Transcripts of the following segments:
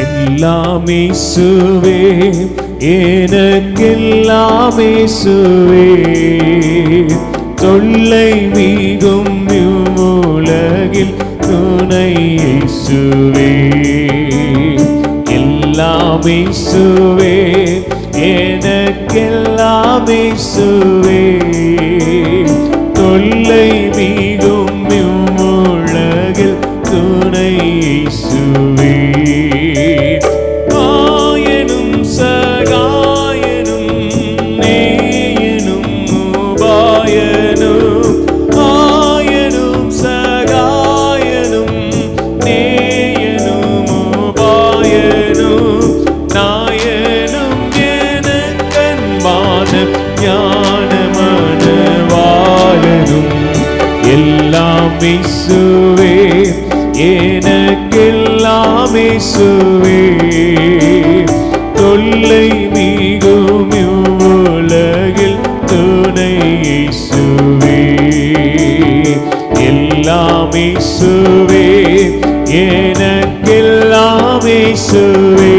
எல்லாம் இயேசுவே, எனக்கெல்லாம் இயேசுவே, தொல்லை மிகும் இவ்வுலகில் துணை இயேசுவே. எல்லாம் இயேசுவே, எனக்கெல்லாம் இயேசுவே, தொல்லை மிகும் இவ்வுலகில் துணை இயேசுவே. ஆயனும் சகாயனும் நேயனும் உபாயனும், ஆயனும் சகாயனும் நேயனும் உபாயனும், நாயனும் எனக்கன்பான ஞானமான வாழனும். எல்லாம் இயேசுவே, எனக்கெல்லாம் இயேசுவே, தொல்லை மிகும் இவ்வுலகில் துணை இயேசுவே. எல்லாம் இயேசுவே, எனக்கெல்லாம் இயேசுவே,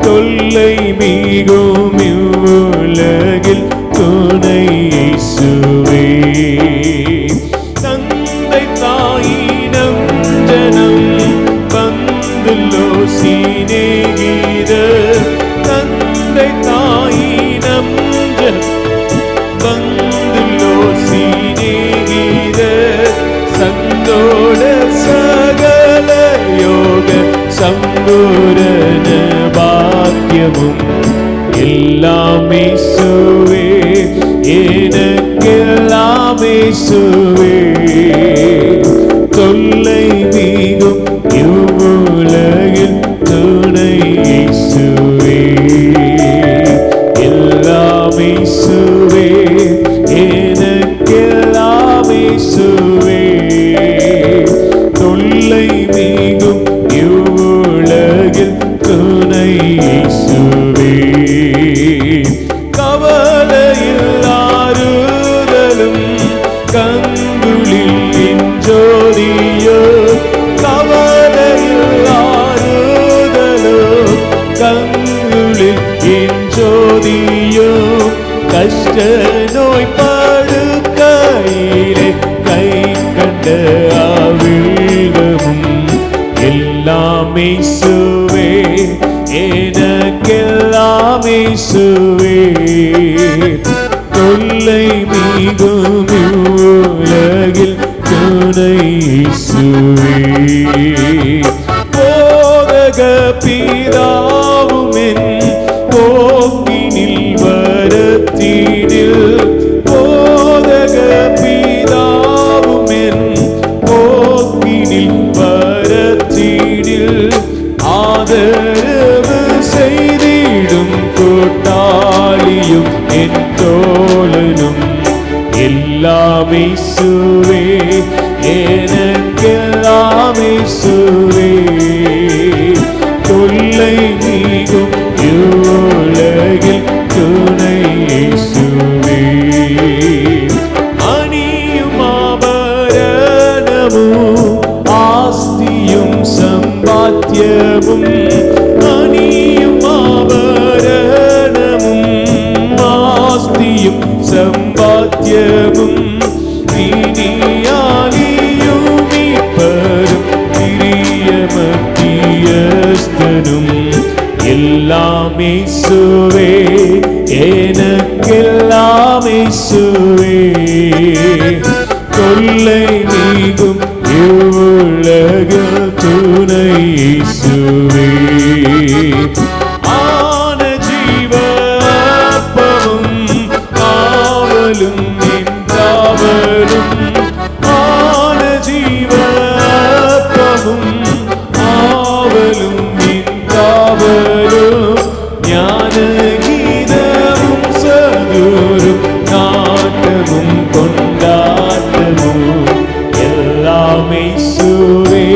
தொல்லை மிகும் இவ்வுலகில் துணை இயேசுவே. தந்தை தாயினம் ஜனம் வந்துள்ளோ சிநேகித, தந்தை தாயினம் ஜனம் வந்துள்ளோ சிநேகித, சந்தோட சகல யோக சம்பூரண பாக்கியமும். எல்லாம் இயேசுவே, எனக்கெல்லாம் இயேசுவே, தொல்லை மிகும் இவ்வுலகில் துணை இயேசுவே. எல்லாம் இயேசுவே, எனக்கெல்லாம் இயேசுவே, தொல்லை மிகும் இவ்வுலகில் துணை இயேசுவே. கவலையில் ஆறுதலும் கங்குலின் ஜோதியோ, கவலையில் ஆறுதலோ கங்குலின் ஜோதியோ, கஷ்ட நோய் படுக்கையிலே கை கண்ட அவிழ்கமும். எல்லாம் இயேசுவே, எனக்கெல்லாம் இயேசுவே, தொல்லை மிகும் இவ்வுலகில் துணை இயேசுவே. போதக பிதாவும் என் போக்கினில் வரத்தினில், போதக பிதாவும் என் போக்கினில் வரத்தினில், ஆதரவு செய்திடும் கூட்டாளியும் என் தோழனும். எல்லாம் இயேசுவே, எனக்கெல்லாம் இயேசுவே, தொல்லை மிகும் இவ்வுலகில் துணை இயேசுவே. அணியும் ஆபரணமும் ஆஸ்தியும் சம்பாத்தியமும், அணியும் ஆபரணமும் ஆஸ்தியும் சம்பாத்தியமும், நீதியாலியும் மீட்பரும் பிரியமத்தியஸ்தனும். எல்லாம் இயேசுவே, எனக்கெல்லாம் இயேசுவே, தொல்லை மிகும் இவ்வுலகில் துணை இயேசுவே. ஆன ஜீவ அப்பமும் காவலும் நின்றாவலும், ஆன ஜீவ அப்பமும் காவலும் நின்றாவலும், ஞான கீதமும் சதுரும் நாட்டமும் கொண்டாட்டமும். எல்லாம் இயேசுவே,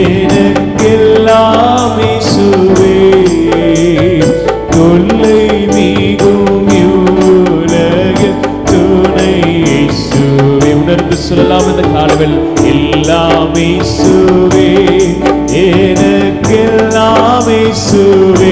எனக்கெல்லாம் இயேசுவே, தொல்லை மிகும் இவ்வுலகில் துணை இயேசுவே. உணர்ந்து சொல்லலாம் இந்த காலவில், எல்லாம் இயேசுவே, எனக்கு எல்லாம் இயேசுவே